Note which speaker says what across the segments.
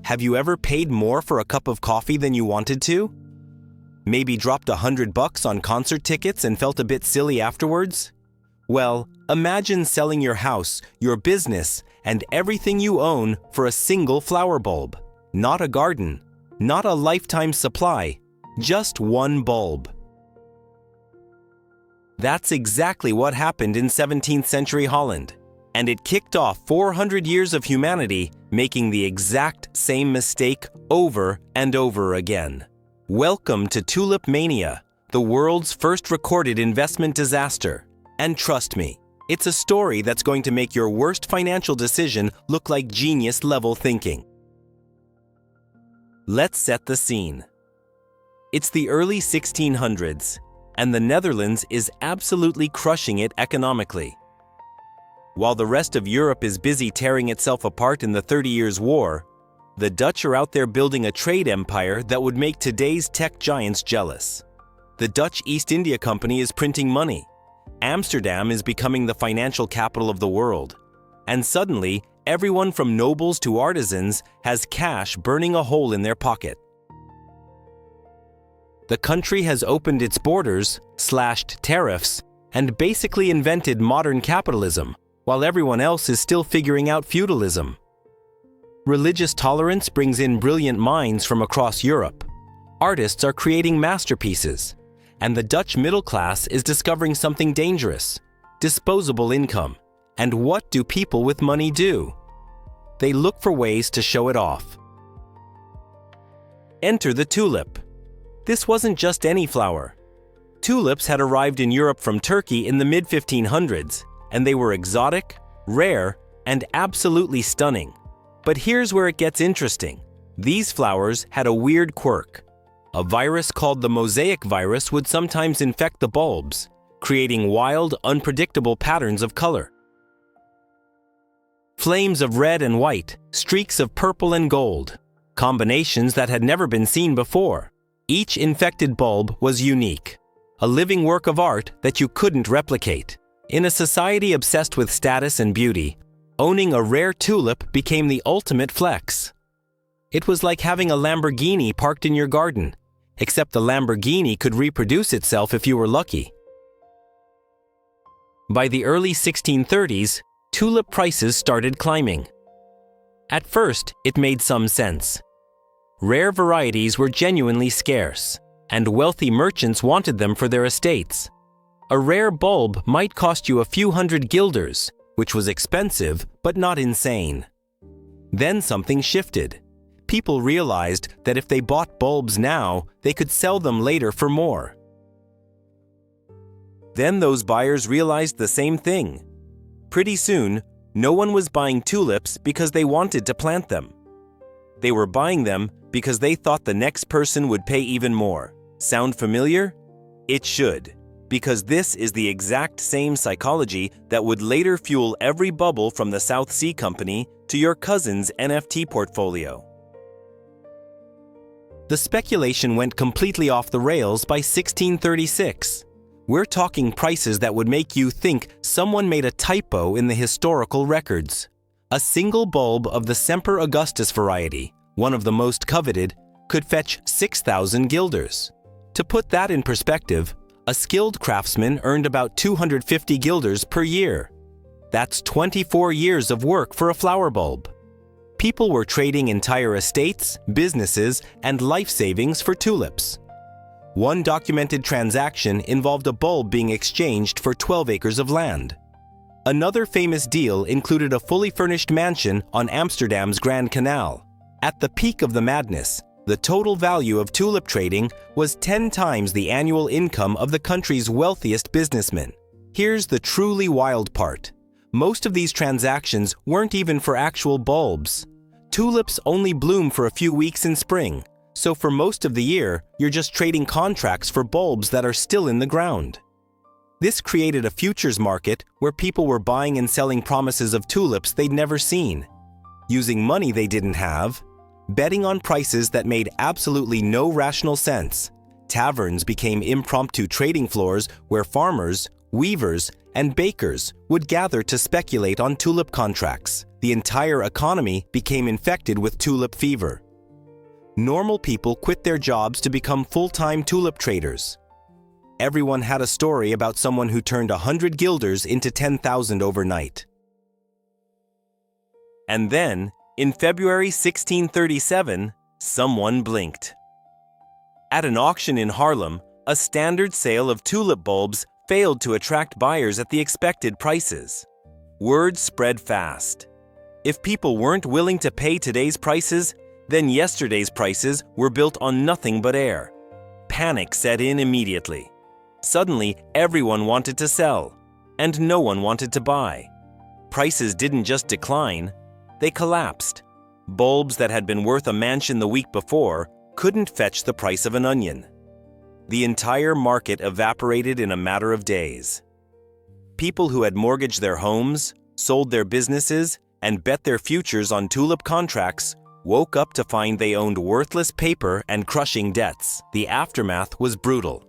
Speaker 1: Have you ever paid more for a cup of coffee than you wanted to? Maybe dropped $100 on concert tickets and felt a bit silly afterwards? Well, imagine selling your house, your business, and everything you own for a single flower bulb. Not a garden, not a lifetime supply, just one bulb. That's exactly what happened in 17th century Holland, and it kicked off 400 years of humanity making the exact same mistake over and over again. Welcome to Tulip Mania, the world's first recorded investment disaster. And trust me, it's a story that's going to make your worst financial decision look like genius-level thinking. Let's set the scene. It's the early 1600s, and the Netherlands is absolutely crushing it economically. While the rest of Europe is busy tearing itself apart in the 30 Years' War, the Dutch are out there building a trade empire that would make today's tech giants jealous. The Dutch East India Company is printing money. Amsterdam is becoming the financial capital of the world. And suddenly, everyone from nobles to artisans has cash burning a hole in their pocket. The country has opened its borders, slashed tariffs, and basically invented modern capitalism, while everyone else is still figuring out feudalism. Religious tolerance brings in brilliant minds from across Europe. Artists are creating masterpieces. And the Dutch middle class is discovering something dangerous: disposable income. And what do people with money do? They look for ways to show it off. Enter the tulip. This wasn't just any flower. Tulips had arrived in Europe from Turkey in the mid-1500s, and they were exotic, rare, and absolutely stunning. But here's where it gets interesting. These flowers had a weird quirk. A virus called the mosaic virus would sometimes infect the bulbs, creating wild, unpredictable patterns of color. Flames of red and white, streaks of purple and gold, combinations that had never been seen before. Each infected bulb was unique, a living work of art that you couldn't replicate. In a society obsessed with status and beauty, owning a rare tulip became the ultimate flex. It was like having a Lamborghini parked in your garden, except the Lamborghini could reproduce itself if you were lucky. By the early 1630s, tulip prices started climbing. At first, it made some sense. Rare varieties were genuinely scarce, and wealthy merchants wanted them for their estates. A rare bulb might cost you a few hundred guilders, which was expensive but not insane. Then something shifted. People realized that if they bought bulbs now, they could sell them later for more. Then those buyers realized the same thing. Pretty soon, no one was buying tulips because they wanted to plant them. They were buying them because they thought the next person would pay even more. Sound familiar? It should, because this is the exact same psychology that would later fuel every bubble from the South Sea Company to your cousin's NFT portfolio. The speculation went completely off the rails by 1636. We're talking prices that would make you think someone made a typo in the historical records. A single bulb of the Semper Augustus variety, one of the most coveted, could fetch 6,000 guilders. To put that in perspective, a skilled craftsman earned about 250 guilders per year. That's 24 years of work for a flower bulb. People were trading entire estates, businesses, and life savings for tulips. One documented transaction involved a bulb being exchanged for 12 acres of land. Another famous deal included a fully furnished mansion on Amsterdam's Grand Canal. At the peak of the madness, the total value of tulip trading was 10 times the annual income of the country's wealthiest businessmen. Here's the truly wild part. Most of these transactions weren't even for actual bulbs. Tulips only bloom for a few weeks in spring, so for most of the year, you're just trading contracts for bulbs that are still in the ground. This created a futures market where people were buying and selling promises of tulips they'd never seen, using money they didn't have, betting on prices that made absolutely no rational sense. Taverns became impromptu trading floors where farmers, weavers, and bakers would gather to speculate on tulip contracts. The entire economy became infected with tulip fever. Normal people quit their jobs to become full-time tulip traders. Everyone had a story about someone who turned 100 guilders into 10,000 overnight. And then, in February 1637, someone blinked. At an auction in Haarlem, a standard sale of tulip bulbs failed to attract buyers at the expected prices. Word spread fast. If people weren't willing to pay today's prices, then yesterday's prices were built on nothing but air. Panic set in immediately. Suddenly, everyone wanted to sell, and no one wanted to buy. Prices didn't just decline, they collapsed. Bulbs that had been worth a mansion the week before couldn't fetch the price of an onion. The entire market evaporated in a matter of days. People who had mortgaged their homes, sold their businesses, and bet their futures on tulip contracts woke up to find they owned worthless paper and crushing debts. The aftermath was brutal.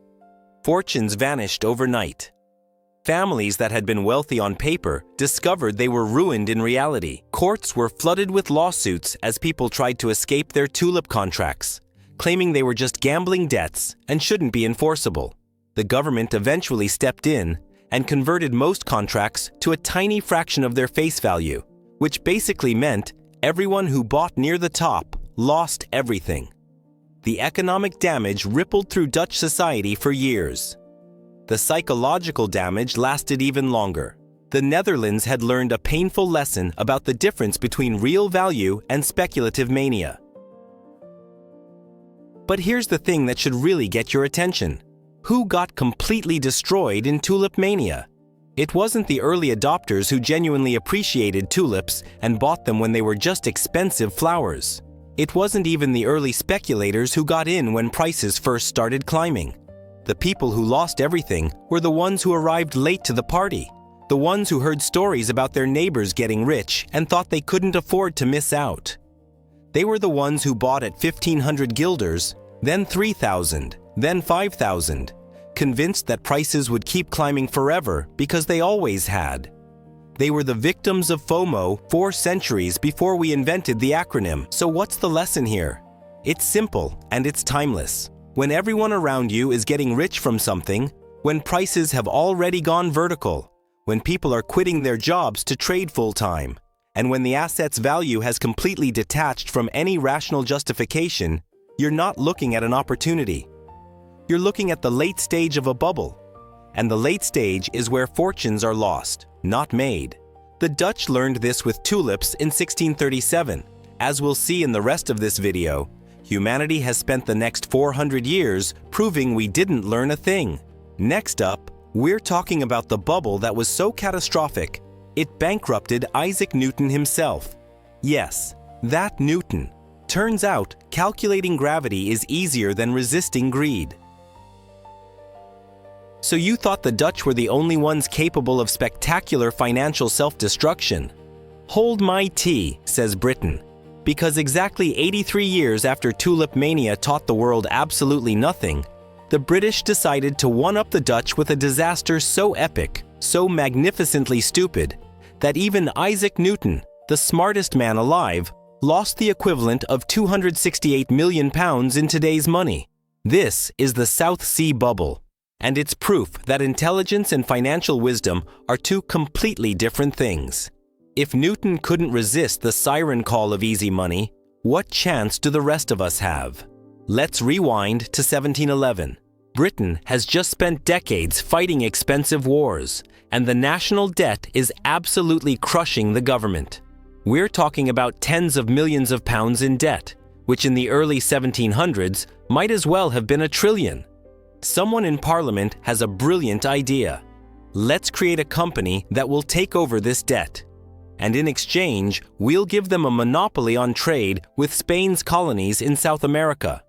Speaker 1: Fortunes vanished overnight. Families that had been wealthy on paper discovered they were ruined in reality. Courts were flooded with lawsuits as people tried to escape their tulip contracts, claiming they were just gambling debts and shouldn't be enforceable. The government eventually stepped in and converted most contracts to a tiny fraction of their face value, which basically meant everyone who bought near the top lost everything. The economic damage rippled through Dutch society for years. The psychological damage lasted even longer. The Netherlands had learned a painful lesson about the difference between real value and speculative mania. But here's the thing that should really get your attention. Who got completely destroyed in tulip mania? It wasn't the early adopters who genuinely appreciated tulips and bought them when they were just expensive flowers. It wasn't even the early speculators who got in when prices first started climbing. The people who lost everything were the ones who arrived late to the party, the ones who heard stories about their neighbors getting rich and thought they couldn't afford to miss out. They were the ones who bought at 1,500 guilders, then 3,000, then 5,000, convinced that prices would keep climbing forever because they always had. They were the victims of FOMO 4 centuries before we invented the acronym. So what's the lesson here? It's simple and it's timeless. When everyone around you is getting rich from something, when prices have already gone vertical, when people are quitting their jobs to trade full-time, and when the asset's value has completely detached from any rational justification, you're not looking at an opportunity. You're looking at the late stage of a bubble. And the late stage is where fortunes are lost, not made. The Dutch learned this with tulips in 1637. As we'll see in the rest of this video, humanity has spent the next 400 years proving we didn't learn a thing. Next up, we're talking about the bubble that was so catastrophic, it bankrupted Isaac Newton himself. Yes, that Newton. Turns out, calculating gravity is easier than resisting greed. So you thought the Dutch were the only ones capable of spectacular financial self-destruction? Hold my tea, says Britain, because exactly 83 years after tulip mania taught the world absolutely nothing, the British decided to one-up the Dutch with a disaster so epic, so magnificently stupid, that even Isaac Newton, the smartest man alive, lost the equivalent of £268 million in today's money. This is the South Sea Bubble. And it's proof that intelligence and financial wisdom are two completely different things. If Newton couldn't resist the siren call of easy money, what chance do the rest of us have? Let's rewind to 1711. Britain has just spent decades fighting expensive wars, and the national debt is absolutely crushing the government. We're talking about tens of millions of pounds in debt, which in the early 1700s might as well have been $1 trillion. Someone in Parliament has a brilliant idea. Let's create a company that will take over this debt. And in exchange, we'll give them a monopoly on trade with Spain's colonies in South America.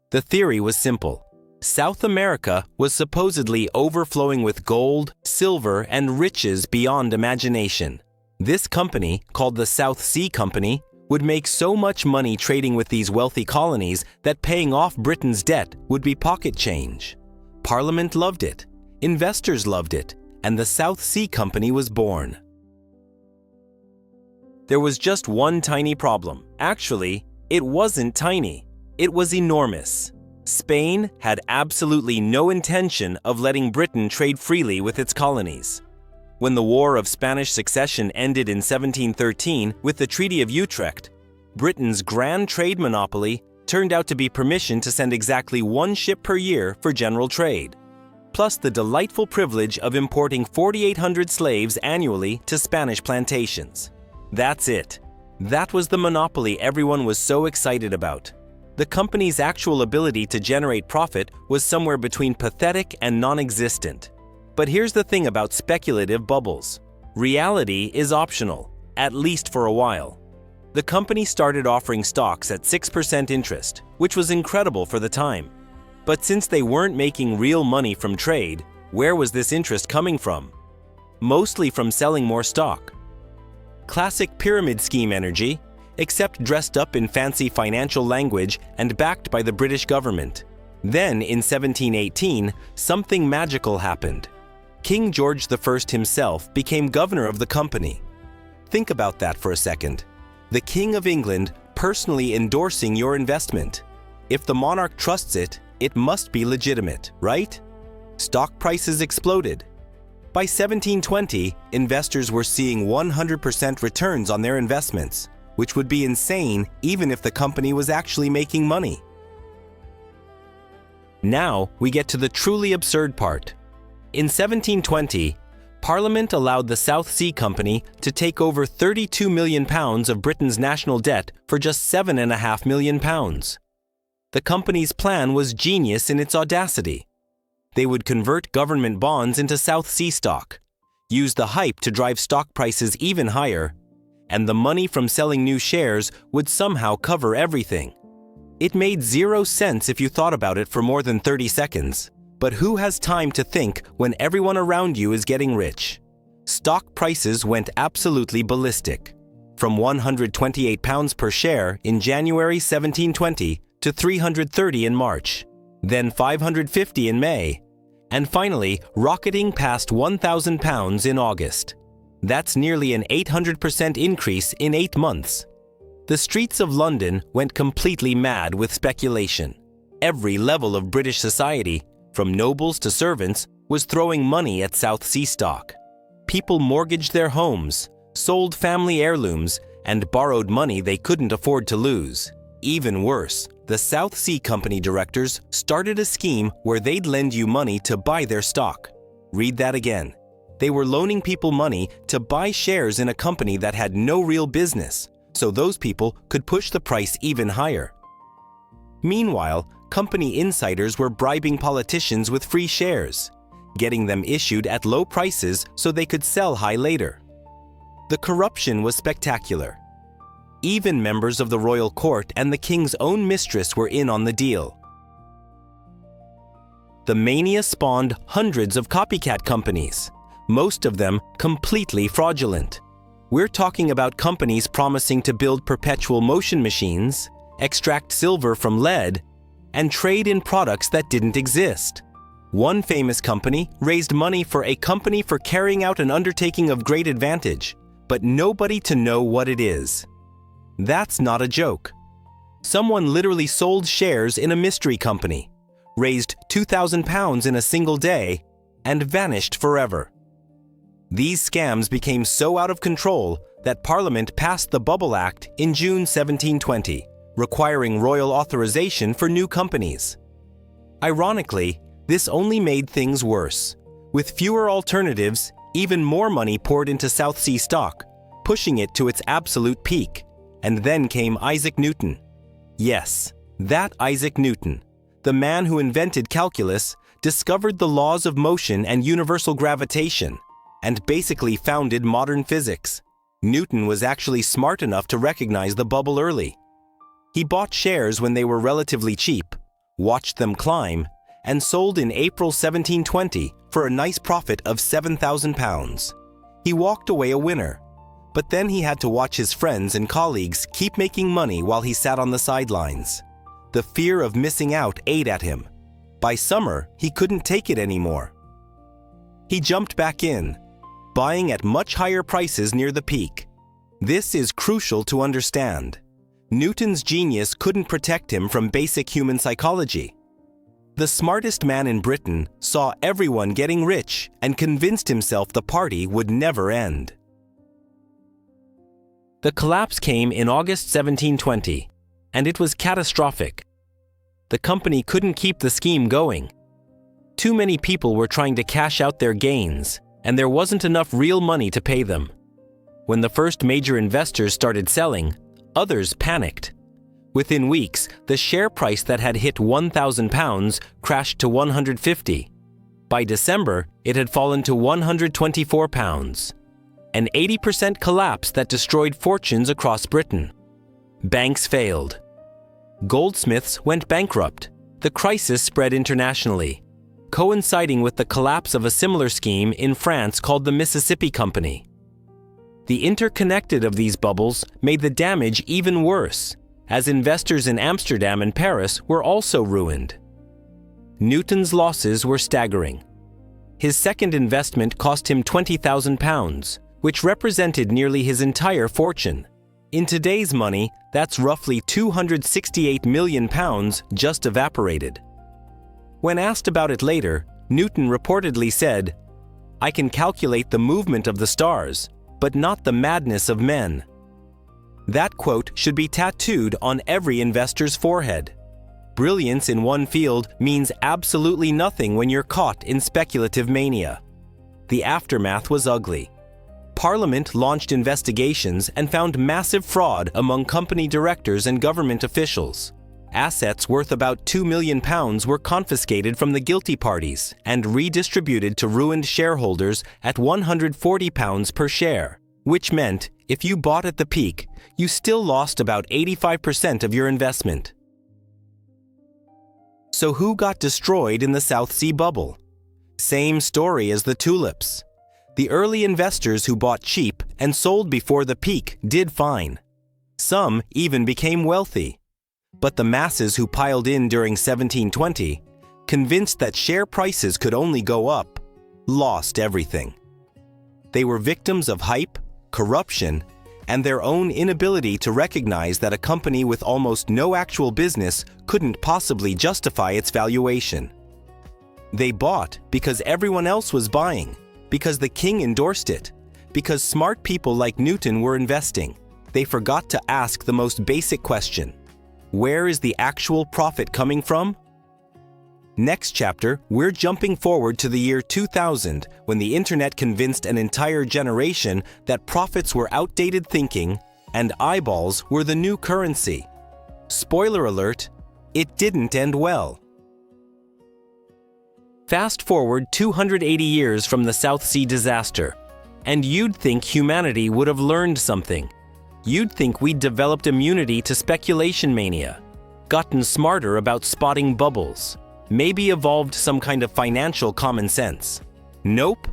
Speaker 1: The theory was simple. South America was supposedly overflowing with gold, silver, and riches beyond imagination. This company, called the South Sea Company, would make so much money trading with these wealthy colonies that paying off Britain's debt would be pocket change. Parliament loved it. Investors loved it, and the South Sea Company was born. There was just one tiny problem. Actually, it wasn't tiny. It was enormous. Spain had absolutely no intention of letting Britain trade freely with its colonies. When the War of Spanish Succession ended in 1713 with the Treaty of Utrecht, Britain's grand trade monopoly turned out to be permission to send exactly one ship per year for general trade, plus the delightful privilege of importing 4,800 slaves annually to Spanish plantations. That's it. That was the monopoly everyone was so excited about. The company's actual ability to generate profit was somewhere between pathetic and non-existent. But here's the thing about speculative bubbles. Reality is optional, at least for a while. The company started offering stocks at 6% interest, which was incredible for the time. But since they weren't making real money from trade, where was this interest coming from? Mostly from selling more stock. Classic pyramid scheme energy, except dressed up in fancy financial language and backed by the British government. Then, in 1718, something magical happened. King George I himself became governor of the company. Think about that for a second. The King of England personally endorsing your investment. If the monarch trusts it, it must be legitimate, right? Stock prices exploded. By 1720, investors were seeing 100% returns on their investments, which would be insane even if the company was actually making money. Now we get to the truly absurd part. In 1720, Parliament allowed the South Sea Company to take over £32 million of Britain's national debt for just £7.5 million. The company's plan was genius in its audacity. They would convert government bonds into South Sea stock, use the hype to drive stock prices even higher, and the money from selling new shares would somehow cover everything. It made zero sense if you thought about it for more than 30 seconds. But who has time to think when everyone around you is getting rich? Stock prices went absolutely ballistic, from £128 per share in January 1720 to £330 in March, then £550 in May, and finally rocketing past £1,000 in August. That's nearly an 800% increase in 8 months. The streets of London went completely mad with speculation. Every level of British society, from nobles to servants, was throwing money at South Sea stock. People mortgaged their homes, sold family heirlooms, and borrowed money they couldn't afford to lose. Even worse, the South Sea Company directors started a scheme where they'd lend you money to buy their stock. Read that again. They were loaning people money to buy shares in a company that had no real business, so those people could push the price even higher. Meanwhile, company insiders were bribing politicians with free shares, getting them issued at low prices so they could sell high later. The corruption was spectacular. Even members of the royal court and the king's own mistress were in on the deal. The mania spawned hundreds of copycat companies, most of them completely fraudulent. We're talking about companies promising to build perpetual motion machines, extract silver from lead, and trade in products that didn't exist. One famous company raised money for a company for carrying out an undertaking of great advantage, but nobody to know what it is. That's not a joke. Someone literally sold shares in a mystery company, raised £2,000 in a single day, and vanished forever. These scams became so out of control that Parliament passed the Bubble Act in June 1720, requiring royal authorization for new companies. Ironically, this only made things worse. With fewer alternatives, even more money poured into South Sea stock, pushing it to its absolute peak. And then came Isaac Newton. Yes, that Isaac Newton, the man who invented calculus, discovered the laws of motion and universal gravitation, and basically founded modern physics. Newton was actually smart enough to recognize the bubble early. He bought shares when they were relatively cheap, watched them climb, and sold in April 1720 for a nice profit of £7,000. He walked away a winner. But then he had to watch his friends and colleagues keep making money while he sat on the sidelines. The fear of missing out ate at him. By summer, he couldn't take it anymore. He jumped back in, buying at much higher prices near the peak. This is crucial to understand. Newton's genius couldn't protect him from basic human psychology. The smartest man in Britain saw everyone getting rich and convinced himself the party would never end. The collapse came in August 1720, and it was catastrophic. The company couldn't keep the scheme going. Too many people were trying to cash out their gains, and there wasn't enough real money to pay them. When the first major investors started selling, others panicked. Within weeks, the share price that had hit £1,000 crashed to £150. By December, it had fallen to £124. An 80% collapse that destroyed fortunes across Britain. Banks failed. Goldsmiths went bankrupt. The crisis spread internationally, coinciding with the collapse of a similar scheme in France called the Mississippi Company. The interconnected of these bubbles made the damage even worse, as investors in Amsterdam and Paris were also ruined. Newton's losses were staggering. His second investment cost him £20,000, which represented nearly his entire fortune. In today's money, that's roughly £268 million just evaporated. When asked about it later, Newton reportedly said, "I can calculate the movement of the stars, but not the madness of men." That quote should be tattooed on every investor's forehead. Brilliance in one field means absolutely nothing when you're caught in speculative mania. The aftermath was ugly. Parliament launched investigations and found massive fraud among company directors and government officials. Assets worth about £2 million were confiscated from the guilty parties and redistributed to ruined shareholders at £140 per share, which meant if you bought at the peak, you still lost about 85% of your investment. So who got destroyed in the South Sea bubble? Same story as the tulips. The early investors who bought cheap and sold before the peak did fine. Some even became wealthy. But the masses who piled in during 1720, convinced that share prices could only go up, lost everything. They were victims of hype, corruption, and their own inability to recognize that a company with almost no actual business couldn't possibly justify its valuation. They bought because everyone else was buying, because the king endorsed it, because smart people like Newton were investing. They forgot to ask the most basic question: where is the actual profit coming from? Next chapter, we're jumping forward to the year 2000, when the internet convinced an entire generation that profits were outdated thinking and eyeballs were the new currency. Spoiler alert, it didn't end well. Fast forward 280 years from the South Sea disaster, and you'd think humanity would have learned something. You'd think we'd developed immunity to speculation mania, gotten smarter about spotting bubbles, maybe evolved some kind of financial common sense. Nope.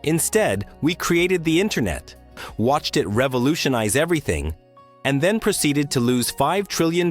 Speaker 1: Instead, we created the internet, watched it revolutionize everything, and then proceeded to lose $5 trillion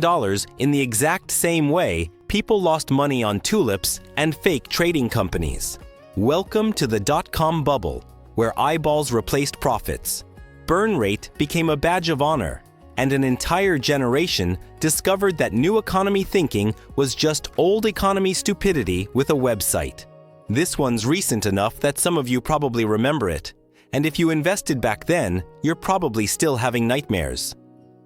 Speaker 1: in the exact same way people lost money on tulips and fake trading companies. Welcome to the dot-com bubble, where eyeballs replaced profits. Burn rate became a badge of honor, and an entire generation discovered that new economy thinking was just old economy stupidity with a website. This one's recent enough that some of you probably remember it, and if you invested back then, you're probably still having nightmares.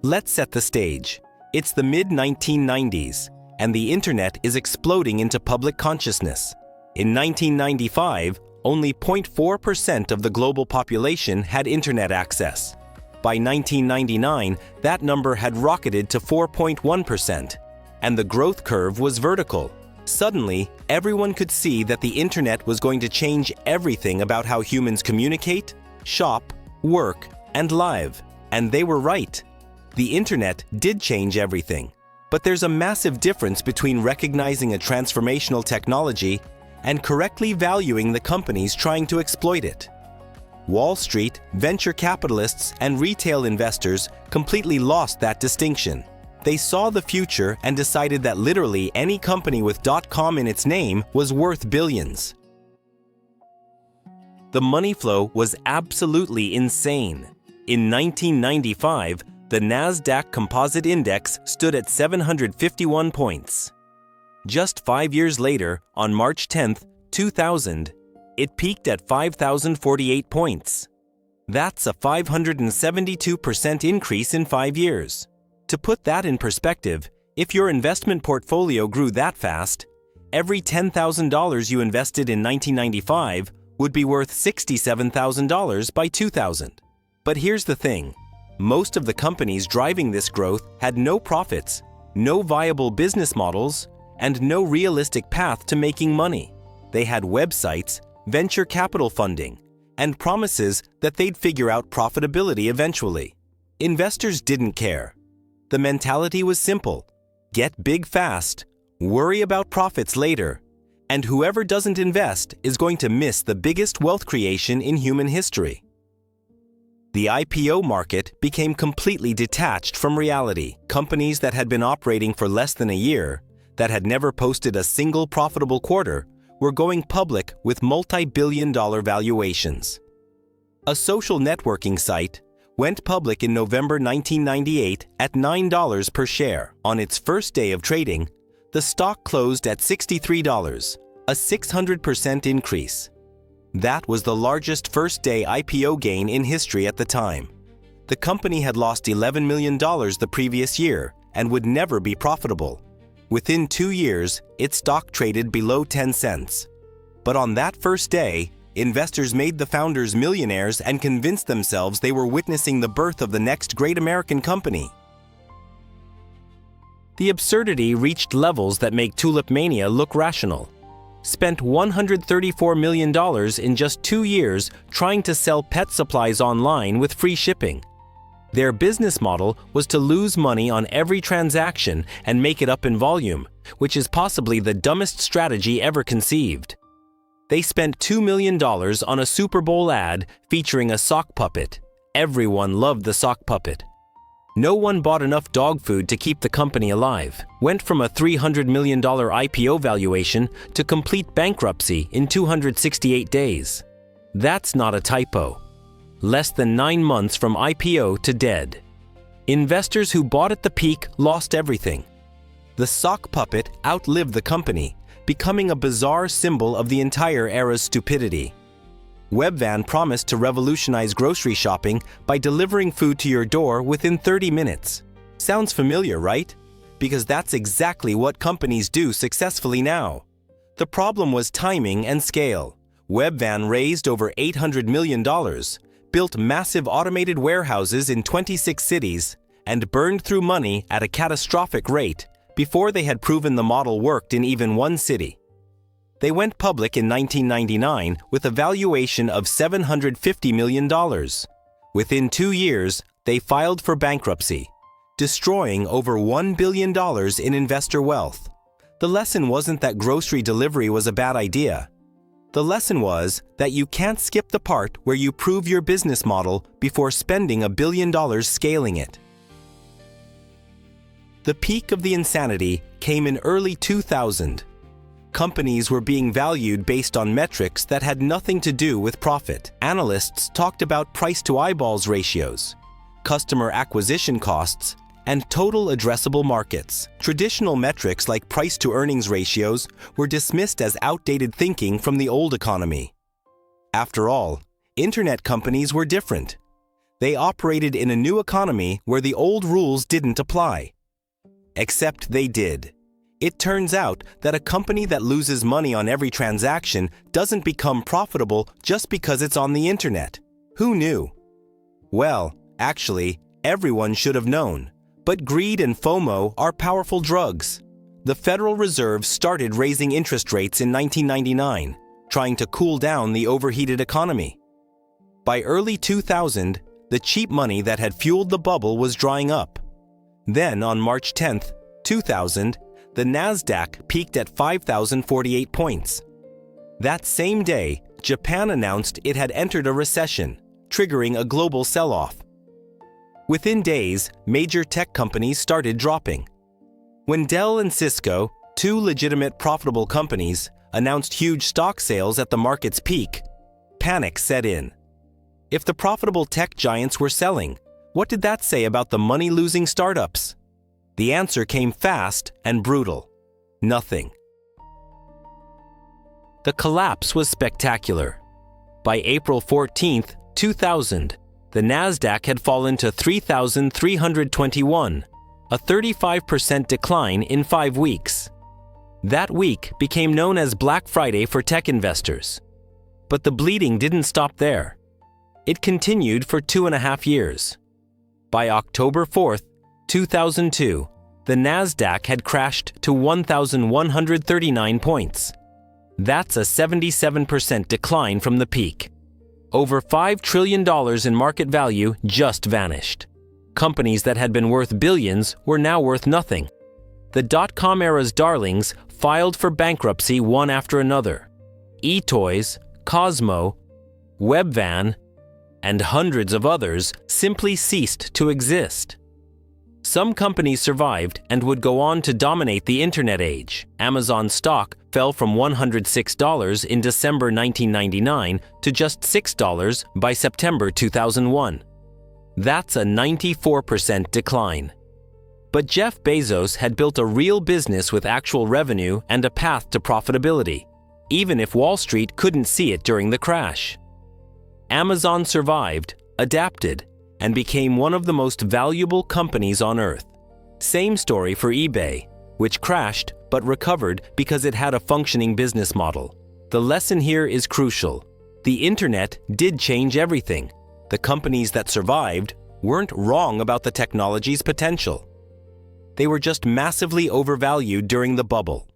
Speaker 1: Let's set the stage. It's the mid-1990s, and the internet is exploding into public consciousness. In 1995, only 0.4% of the global population had internet access. By 1999, that number had rocketed to 4.1%, and the growth curve was vertical. Suddenly, everyone could see that the internet was going to change everything about how humans communicate, shop, work, and live. And they were right. The internet did change everything. But there's a massive difference between recognizing a transformational technology and correctly valuing the companies trying to exploit it. Wall Street, venture capitalists, and retail investors completely lost that distinction. They saw the future and decided that literally any company with .com in its name was worth billions. The money flow was absolutely insane. In 1995, the Nasdaq Composite Index stood at 751 points. Just 5 years later, on March 10, 2000, it peaked at 5,048 points. That's a 572% increase in 5 years. To put that in perspective, if your investment portfolio grew that fast, every $10,000 you invested in 1995 would be worth $67,000 by 2000. But here's the thing. Most of the companies driving this growth had no profits, no viable business models, and no realistic path to making money. They had websites, venture capital funding, and promises that they'd figure out profitability eventually. Investors didn't care. The mentality was simple: get big fast, worry about profits later, and whoever doesn't invest is going to miss the biggest wealth creation in human history. The IPO market became completely detached from reality. Companies that had been operating for less than a year, that had never posted a single profitable quarter, were going public with multi-billion-dollar valuations. A social networking site went public in November 1998 at $9 per share. On its first day of trading, the stock closed at $63, a 600% increase. That was the largest first-day IPO gain in history at the time. The company had lost $11 million the previous year and would never be profitable. Within 2 years, its stock traded below 10 cents. But on that first day, investors made the founders millionaires and convinced themselves they were witnessing the birth of the next great American company. The absurdity reached levels that make Tulip Mania look rational. Spent $134 million in just 2 years trying to sell pet supplies online with free shipping. Their business model was to lose money on every transaction and make it up in volume, which is possibly the dumbest strategy ever conceived. They spent $2 million on a Super Bowl ad featuring a sock puppet. Everyone loved the sock puppet. No one bought enough dog food to keep the company alive. Went from a $300 million IPO valuation to complete bankruptcy in 268 days. That's not a typo. Less than 9 months from IPO to dead. Investors who bought at the peak lost everything. The sock puppet outlived the company, becoming a bizarre symbol of the entire era's stupidity. Webvan promised to revolutionize grocery shopping by delivering food to your door within 30 minutes. Sounds familiar, right? Because that's exactly what companies do successfully now. The problem was timing and scale. Webvan raised over $800 million, built massive automated warehouses in 26 cities, and burned through money at a catastrophic rate before they had proven the model worked in even one city. They went public in 1999 with a valuation of $750 million. Within 2 years, they filed for bankruptcy, destroying over $1 billion in investor wealth. The lesson wasn't that grocery delivery was a bad idea. The lesson was that you can't skip the part where you prove your business model before spending $1 billion scaling it. The peak of the insanity came in early 2000. Companies were being valued based on metrics that had nothing to do with profit. Analysts talked about price-to-eyeballs ratios, customer acquisition costs, and total addressable markets. Traditional metrics like price-to-earnings ratios were dismissed as outdated thinking from the old economy. After all, internet companies were different. They operated in a new economy where the old rules didn't apply. Except they did. It turns out that a company that loses money on every transaction doesn't become profitable just because it's on the internet. Who knew? Well, actually, everyone should have known. But greed and FOMO are powerful drugs. The Federal Reserve started raising interest rates in 1999, trying to cool down the overheated economy. By early 2000, the cheap money that had fueled the bubble was drying up. Then, on March 10, 2000, the Nasdaq peaked at 5,048 points. That same day, Japan announced it had entered a recession, triggering a global sell-off. Within days, major tech companies started dropping. When Dell and Cisco, two legitimate profitable companies, announced huge stock sales at the market's peak, panic set in. If the profitable tech giants were selling, what did that say about the money-losing startups? The answer came fast and brutal. Nothing. The collapse was spectacular. By April 14, 2000, the Nasdaq had fallen to 3,321, a 35% decline in 5 weeks. That week became known as Black Friday for tech investors. But the bleeding didn't stop there. It continued for 2.5 years. By October 4, 2002, the Nasdaq had crashed to 1,139 points. That's a 77% decline from the peak. Over $5 trillion in market value just vanished. Companies that had been worth billions were now worth nothing. The dot-com era's darlings filed for bankruptcy one after another. eToys, Cosmo, Webvan, and hundreds of others simply ceased to exist. Some companies survived and would go on to dominate the internet age. Amazon stock fell from $106 in December 1999 to just $6 by September 2001. That's a 94% decline. But Jeff Bezos had built a real business with actual revenue and a path to profitability, even if Wall Street couldn't see it during the crash. Amazon survived, adapted, and became one of the most valuable companies on earth. Same story for eBay, which crashed but recovered because it had a functioning business model. The lesson here is crucial. The internet did change everything. The companies that survived weren't wrong about the technology's potential. They were just massively overvalued during the bubble.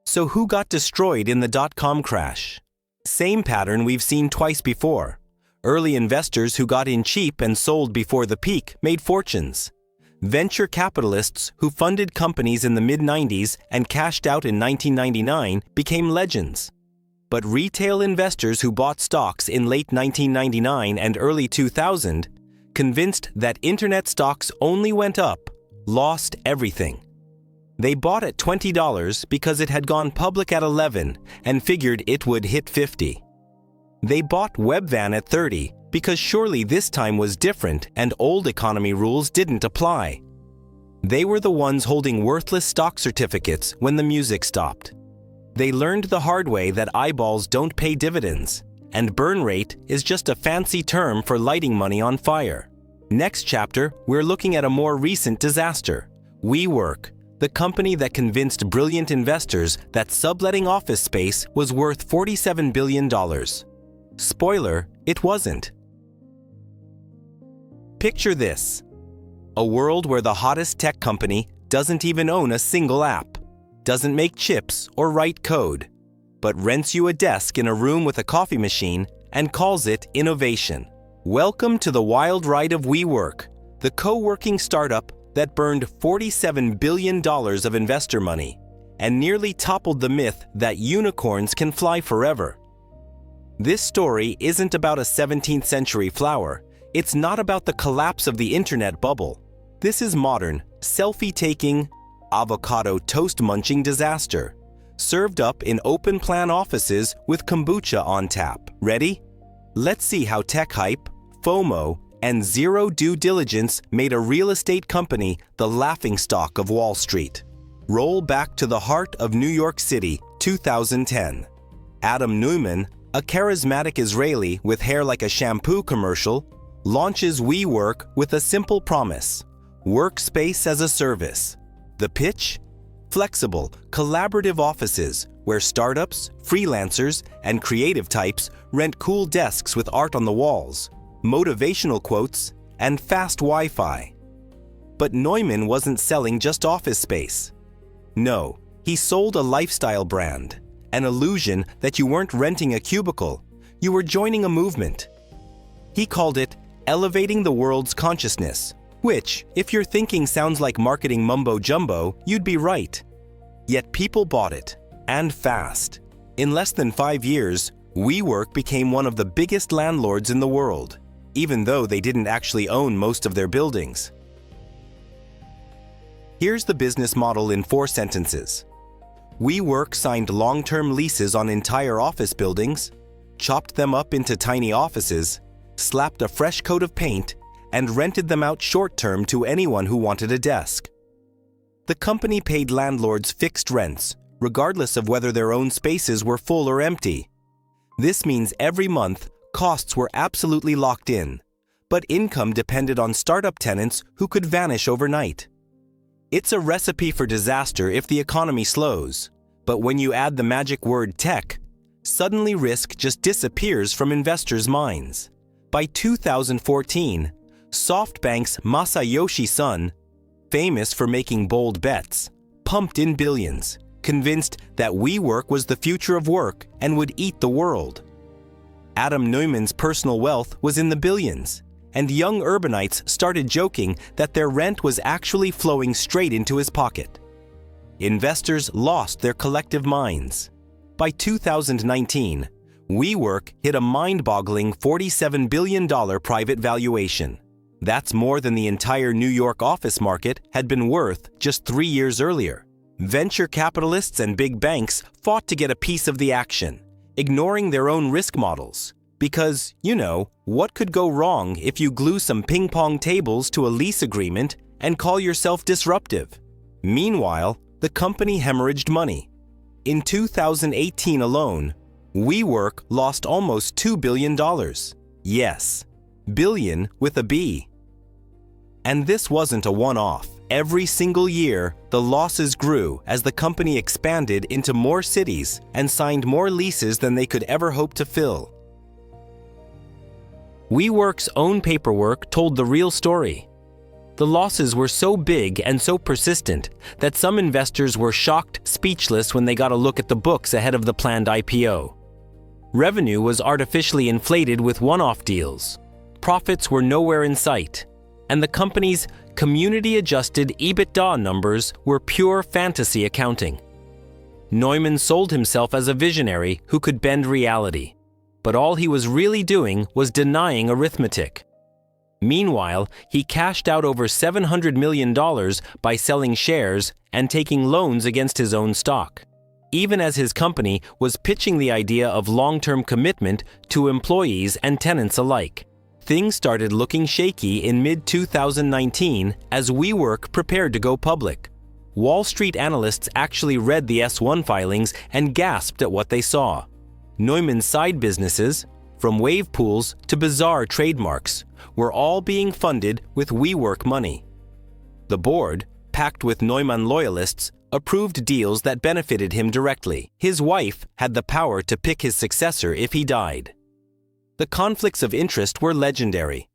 Speaker 1: So who got destroyed in the dot-com crash? Same pattern we've seen twice before. Early investors who got in cheap and sold before the peak made fortunes. Venture capitalists who funded companies in the mid-90s and cashed out in 1999 became legends. But retail investors who bought stocks in late 1999 and early 2000, convinced that internet stocks only went up, lost everything. They bought at $20 because it had gone public at $11 and figured it would hit $50. They bought Webvan at $30 because surely this time was different and old economy rules didn't apply. They were the ones holding worthless stock certificates when the music stopped. They learned the hard way that eyeballs don't pay dividends, and burn rate is just a fancy term for lighting money on fire. Next chapter, we're looking at a more recent disaster, WeWork, the company that convinced brilliant investors that subletting office space was worth $47 billion. Spoiler, it wasn't. Picture this: a world where the hottest tech company doesn't even own a single app, doesn't make chips or write code, but rents you a desk in a room with a coffee machine and calls it innovation. Welcome to the wild ride of WeWork, the co-working startup that burned $47 billion of investor money and nearly toppled the myth that unicorns can fly forever. This story isn't about a 17th century flower. It's not about the collapse of the internet bubble. This is modern, selfie-taking, avocado toast-munching disaster, served up in open-plan offices with kombucha on tap. Ready? Let's see how tech hype, FOMO, and zero due diligence made a real estate company the laughingstock of Wall Street. Roll back to the heart of New York City, 2010. Adam Neumann, a charismatic Israeli with hair like a shampoo commercial, launches WeWork with a simple promise: workspace as a service. The pitch? Flexible, collaborative offices where startups, freelancers, and creative types rent cool desks with art on the walls, motivational quotes, and fast Wi-Fi. But Neumann wasn't selling just office space. No, he sold a lifestyle brand, an illusion that you weren't renting a cubicle, you were joining a movement. He called it elevating the world's consciousness, which, if your thinking sounds like marketing mumbo-jumbo, you'd be right. Yet people bought it, and fast. In less than 5 years, WeWork became one of the biggest landlords in the world, even though they didn't actually own most of their buildings. Here's the business model in 4 sentences. WeWork signed long-term leases on entire office buildings, chopped them up into tiny offices, slapped a fresh coat of paint, and rented them out short-term to anyone who wanted a desk. The company paid landlords fixed rents, regardless of whether their own spaces were full or empty. This means every month, costs were absolutely locked in, but income depended on startup tenants who could vanish overnight. It's a recipe for disaster if the economy slows, but when you add the magic word tech, suddenly risk just disappears from investors' minds. By 2014, SoftBank's Masayoshi Son, famous for making bold bets, pumped in billions, convinced that WeWork was the future of work and would eat the world. Adam Neumann's personal wealth was in the billions, and young urbanites started joking that their rent was actually flowing straight into his pocket. Investors lost their collective minds. By 2019, WeWork hit a mind-boggling $47 billion private valuation. That's more than the entire New York office market had been worth just 3 years earlier. Venture capitalists and big banks fought to get a piece of the action, ignoring their own risk models. Because, what could go wrong if you glue some ping-pong tables to a lease agreement and call yourself disruptive? Meanwhile, the company hemorrhaged money. In 2018 alone, WeWork lost almost $2 billion. Yes, billion with a B. And this wasn't a one-off. Every single year, the losses grew as the company expanded into more cities and signed more leases than they could ever hope to fill. WeWork's own paperwork told the real story. The losses were so big and so persistent that some investors were shocked speechless when they got a look at the books ahead of the planned IPO. Revenue was artificially inflated with one-off deals. Profits were nowhere in sight, and the company's community-adjusted EBITDA numbers were pure fantasy accounting. Neumann sold himself as a visionary who could bend reality, but all he was really doing was denying arithmetic. Meanwhile, he cashed out over $700 million by selling shares and taking loans against his own stock, even as his company was pitching the idea of long-term commitment to employees and tenants alike. Things started looking shaky in mid-2019 as WeWork prepared to go public. Wall Street analysts actually read the S-1 filings and gasped at what they saw. Neumann's side businesses, from wave pools to bizarre trademarks, were all being funded with WeWork money. The board, packed with Neumann loyalists, approved deals that benefited him directly. His wife had the power to pick his successor if he died. The conflicts of interest were legendary.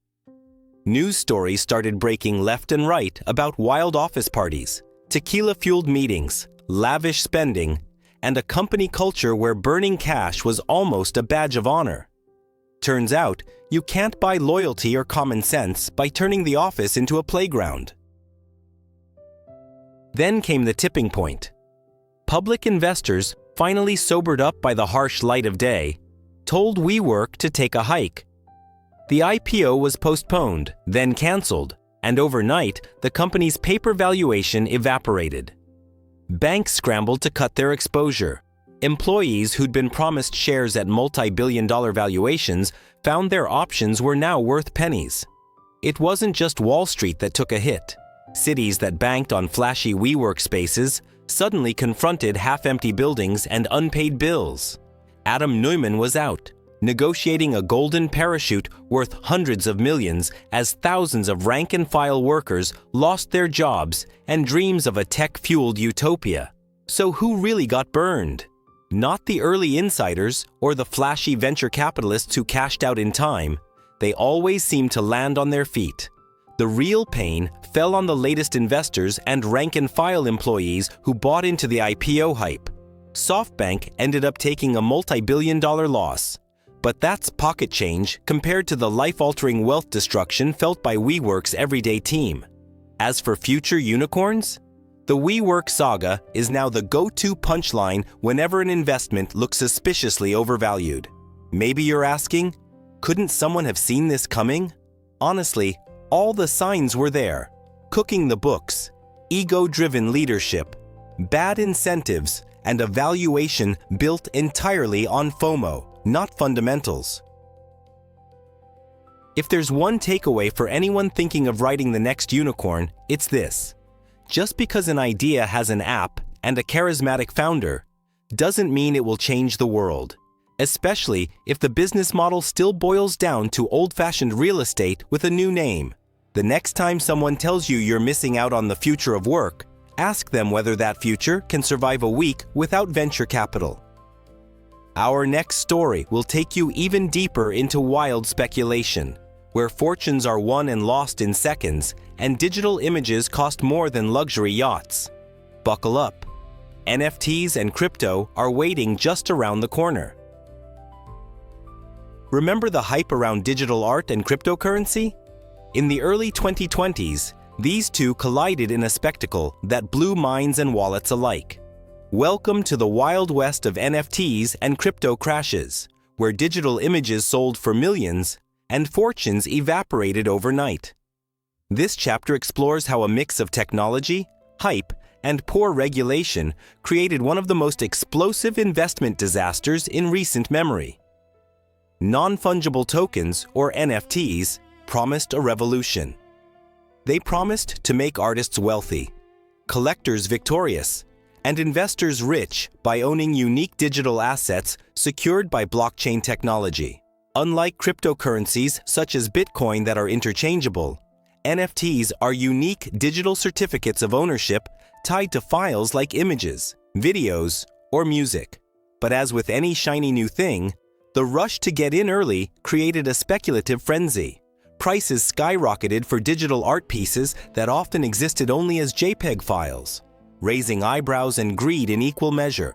Speaker 1: News stories started breaking left and right about wild office parties, tequila-fueled meetings, lavish spending, and a company culture where burning cash was almost a badge of honor. Turns out, you can't buy loyalty or common sense by turning the office into a playground. Then came the tipping point. Public investors, finally sobered up by the harsh light of day, told WeWork to take a hike. The IPO was postponed, then canceled, and overnight, the company's paper valuation evaporated. Banks scrambled to cut their exposure. Employees who'd been promised shares at multi-billion-dollar valuations found their options were now worth pennies. It wasn't just Wall Street that took a hit. Cities that banked on flashy WeWork spaces suddenly confronted half-empty buildings and unpaid bills. Adam Neumann was out, negotiating a golden parachute worth hundreds of millions as thousands of rank-and-file workers lost their jobs and dreams of a tech-fueled utopia. So who really got burned? Not the early insiders or the flashy venture capitalists who cashed out in time. They always seemed to land on their feet. The real pain fell on the latest investors and rank-and-file employees who bought into the IPO hype. SoftBank ended up taking a multi-billion-dollar loss. But that's pocket change compared to the life-altering wealth destruction felt by WeWork's everyday team. As for future unicorns, the WeWork saga is now the go-to punchline whenever an investment looks suspiciously overvalued. Maybe you're asking, couldn't someone have seen this coming? Honestly, all the signs were there. Cooking the books, ego-driven leadership, bad incentives, and a valuation built entirely on FOMO, not fundamentals. If there's one takeaway for anyone thinking of writing the next unicorn, it's this. Just because an idea has an app and a charismatic founder doesn't mean it will change the world, especially if the business model still boils down to old-fashioned real estate with a new name. The next time someone tells you you're missing out on the future of work, ask them whether that future can survive a week without venture capital. Our next story will take you even deeper into wild speculation, where fortunes are won and lost in seconds, and digital images cost more than luxury yachts. Buckle up. NFTs and crypto are waiting just around the corner. Remember the hype around digital art and cryptocurrency? In the early 2020s, these two collided in a spectacle that blew minds and wallets alike. Welcome to the Wild West of NFTs and crypto crashes, where digital images sold for millions and fortunes evaporated overnight. This chapter explores how a mix of technology, hype, and poor regulation created one of the most explosive investment disasters in recent memory. Non-fungible tokens, or NFTs, promised a revolution. They promised to make artists wealthy, collectors victorious, and investors rich by owning unique digital assets secured by blockchain technology. Unlike cryptocurrencies such as Bitcoin that are interchangeable, NFTs are unique digital certificates of ownership tied to files like images, videos, or music. But as with any shiny new thing, the rush to get in early created a speculative frenzy. Prices skyrocketed for digital art pieces that often existed only as JPEG files, raising eyebrows and greed in equal measure.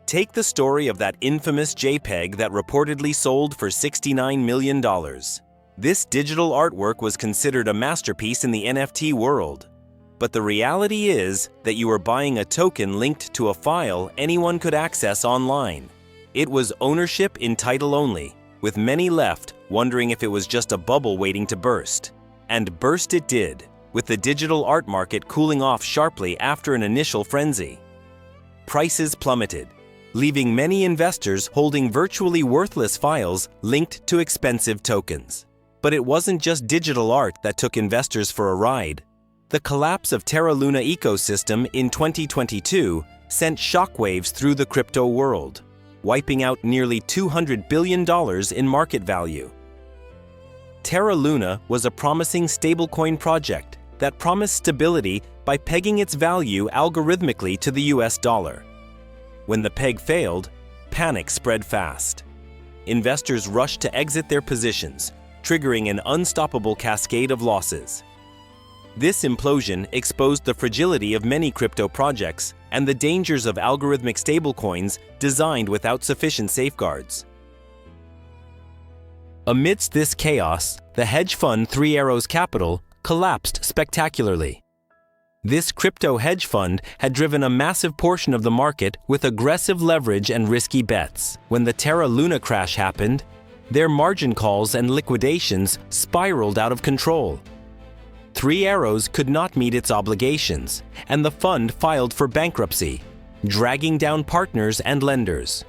Speaker 1: Take the story of that infamous JPEG that reportedly sold for $69 million. This digital artwork was considered a masterpiece in the NFT world. But the reality is that you were buying a token linked to a file anyone could access online. It was ownership in title only, with many left wondering if it was just a bubble waiting to burst. And burst it did, with the digital art market cooling off sharply after an initial frenzy. Prices plummeted, leaving many investors holding virtually worthless files linked to expensive tokens. But it wasn't just digital art that took investors for a ride. The collapse of Terra Luna ecosystem in 2022 sent shockwaves through the crypto world, wiping out nearly $200 billion in market value. Terra Luna was a promising stablecoin project that promised stability by pegging its value algorithmically to the US dollar. When the peg failed, panic spread fast. Investors rushed to exit their positions, triggering an unstoppable cascade of losses. This implosion exposed the fragility of many crypto projects and the dangers of algorithmic stablecoins designed without sufficient safeguards. Amidst this chaos, the hedge fund Three Arrows Capital collapsed spectacularly. This crypto hedge fund had driven a massive portion of the market with aggressive leverage and risky bets. When the Terra Luna crash happened, their margin calls and liquidations spiraled out of control. Three Arrows could not meet its obligations, and the fund filed for bankruptcy, dragging down partners and lenders.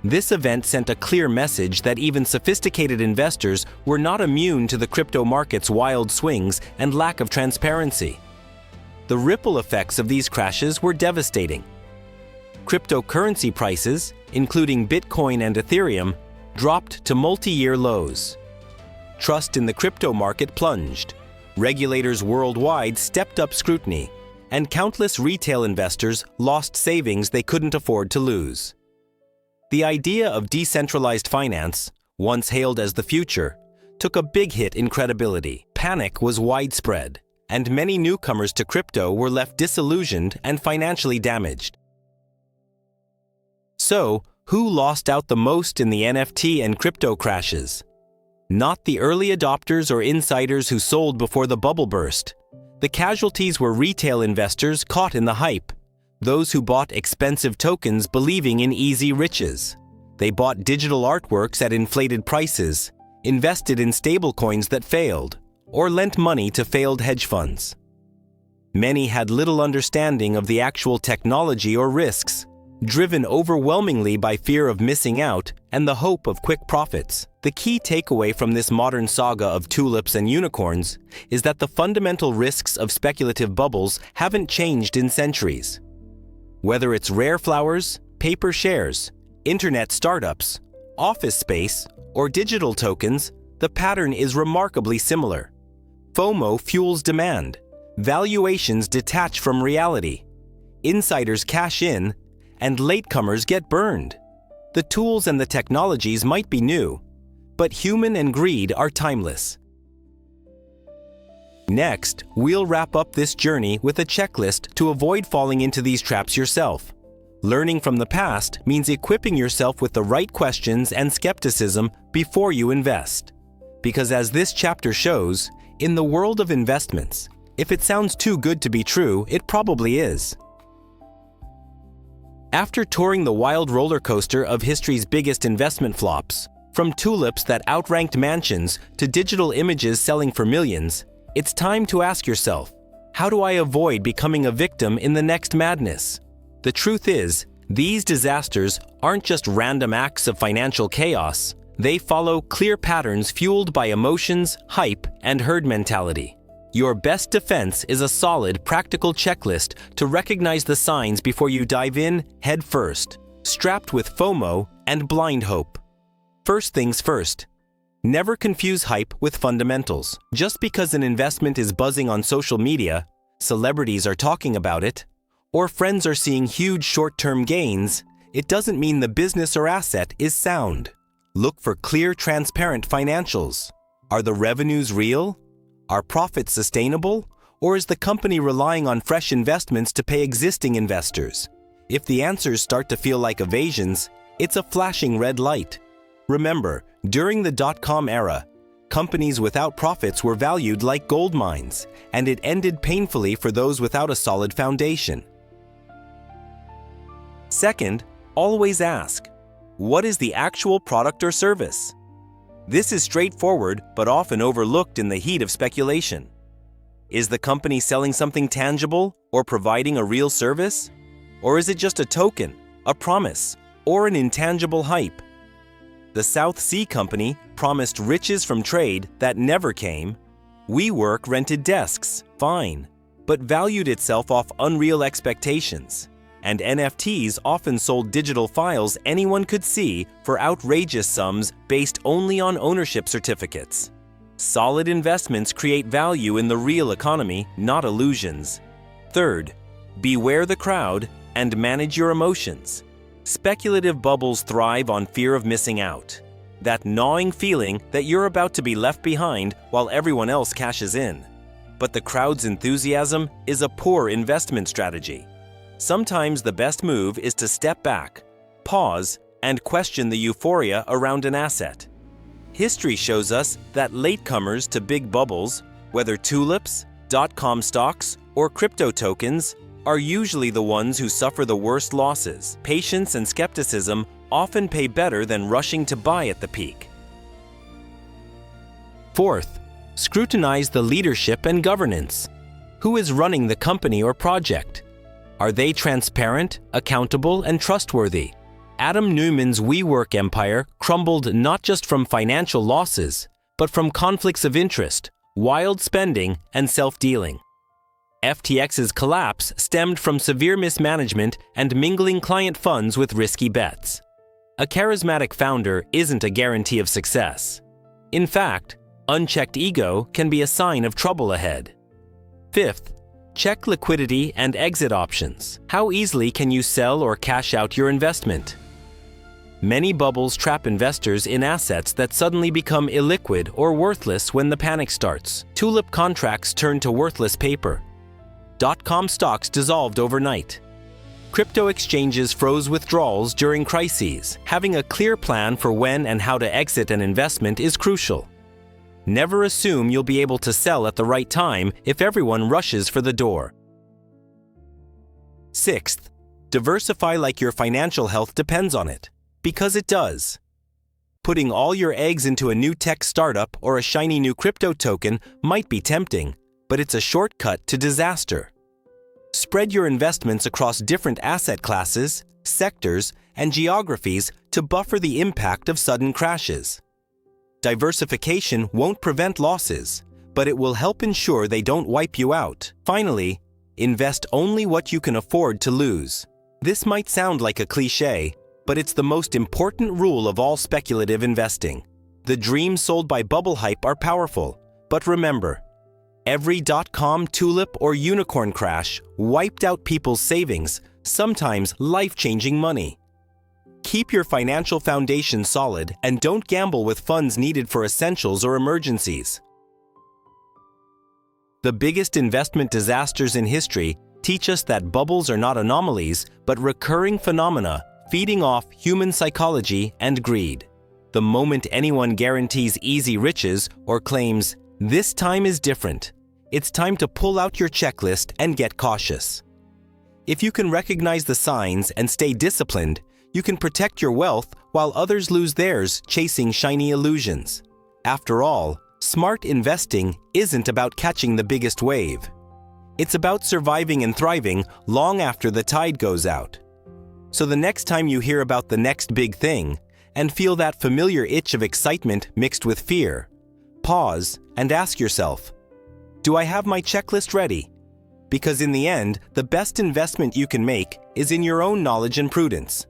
Speaker 1: This event sent a clear message that even sophisticated investors were not immune to the crypto market's wild swings and lack of transparency. The ripple effects of these crashes were devastating. Cryptocurrency prices, including Bitcoin and Ethereum, dropped to multi-year lows. Trust in the crypto market plunged. Regulators worldwide stepped up scrutiny, and countless retail investors lost savings they couldn't afford to lose. The idea of decentralized finance, once hailed as the future, took a big hit in credibility. Panic was widespread, and many newcomers to crypto were left disillusioned and financially damaged. So, who lost out the most in the NFT and crypto crashes? Not the early adopters or insiders who sold before the bubble burst. The casualties were retail investors caught in the hype, those who bought expensive tokens believing in easy riches. They bought digital artworks at inflated prices, invested in stablecoins that failed, or lent money to failed hedge funds. Many had little understanding of the actual technology or risks, driven overwhelmingly by fear of missing out and the hope of quick profits. The key takeaway from this modern saga of tulips and unicorns is that the fundamental risks of speculative bubbles haven't changed in centuries. Whether it's rare flowers, paper shares, internet startups, office space, or digital tokens, the pattern is remarkably similar. FOMO fuels demand, valuations detach from reality, insiders cash in, and latecomers get burned. The tools and the technologies might be new, but human and greed are timeless. Next, we'll wrap up this journey with a checklist to avoid falling into these traps yourself. Learning from the past means equipping yourself with the right questions and skepticism before you invest. Because as this chapter shows, in the world of investments, if it sounds too good to be true, it probably is. After touring the wild roller coaster of history's biggest investment flops, from tulips that outranked mansions to digital images selling for millions, it's time to ask yourself, how do I avoid becoming a victim in the next madness? The truth is, these disasters aren't just random acts of financial chaos. They follow clear patterns fueled by emotions, hype, and herd mentality. Your best defense is a solid, practical checklist to recognize the signs before you dive in head first, strapped with FOMO and blind hope. First things first, never confuse hype with fundamentals. Just because an investment is buzzing on social media, celebrities are talking about it, or friends are seeing huge short-term gains, it doesn't mean the business or asset is sound. Look for clear, transparent financials. Are the revenues real? Are profits sustainable? Or is the company relying on fresh investments to pay existing investors? If the answers start to feel like evasions, it's a flashing red light. Remember, during the dot-com era, companies without profits were valued like gold mines, and it ended painfully for those without a solid foundation. Second, always ask, what is the actual product or service? This is straightforward but often overlooked in the heat of speculation. Is the company selling something tangible or providing a real service? Or is it just a token, a promise, or an intangible hype? The South Sea Company promised riches from trade that never came. WeWork rented desks, fine, but valued itself off unreal expectations. And NFTs often sold digital files anyone could see for outrageous sums based only on ownership certificates. Solid investments create value in the real economy, not illusions. Third, beware the crowd and manage your emotions. Speculative bubbles thrive on fear of missing out. That gnawing feeling that you're about to be left behind while everyone else cashes in. But the crowd's enthusiasm is a poor investment strategy. Sometimes the best move is to step back, pause, and question the euphoria around an asset. History shows us that latecomers to big bubbles, whether tulips, dot-com stocks, or crypto tokens, are usually the ones who suffer the worst losses. Patience and skepticism often pay better than rushing to buy at the peak. Fourth, scrutinize the leadership and governance. Who is running the company or project? Are they transparent, accountable, and trustworthy? Adam Neumann's WeWork empire crumbled not just from financial losses, but from conflicts of interest, wild spending, and self-dealing. FTX's collapse stemmed from severe mismanagement and mingling client funds with risky bets. A charismatic founder isn't a guarantee of success. In fact, unchecked ego can be a sign of trouble ahead. Fifth, check liquidity and exit options. How easily can you sell or cash out your investment? Many bubbles trap investors in assets that suddenly become illiquid or worthless when the panic starts. Tulip contracts turn to worthless paper. Dot-com stocks dissolved overnight. Crypto exchanges froze withdrawals during crises. Having a clear plan for when and how to exit an investment is crucial. Never assume you'll be able to sell at the right time if everyone rushes for the door. Sixth, diversify like your financial health depends on it. Because it does. Putting all your eggs into a new tech startup or a shiny new crypto token might be tempting, but it's a shortcut to disaster. Spread your investments across different asset classes, sectors, and geographies to buffer the impact of sudden crashes. Diversification won't prevent losses, but it will help ensure they don't wipe you out. Finally, invest only what you can afford to lose. This might sound like a cliché, but it's the most important rule of all speculative investing. The dreams sold by bubble hype are powerful, but remember, every dot-com, tulip, or unicorn crash wiped out people's savings, sometimes life-changing money. Keep your financial foundation solid and don't gamble with funds needed for essentials or emergencies. The biggest investment disasters in history teach us that bubbles are not anomalies, but recurring phenomena feeding off human psychology and greed. The moment anyone guarantees easy riches or claims, "This time is different," it's time to pull out your checklist and get cautious. If you can recognize the signs and stay disciplined, you can protect your wealth while others lose theirs chasing shiny illusions. After all, smart investing isn't about catching the biggest wave. It's about surviving and thriving long after the tide goes out. So the next time you hear about the next big thing and feel that familiar itch of excitement mixed with fear, pause and ask yourself, do I have my checklist ready? Because in the end, the best investment you can make is in your own knowledge and prudence.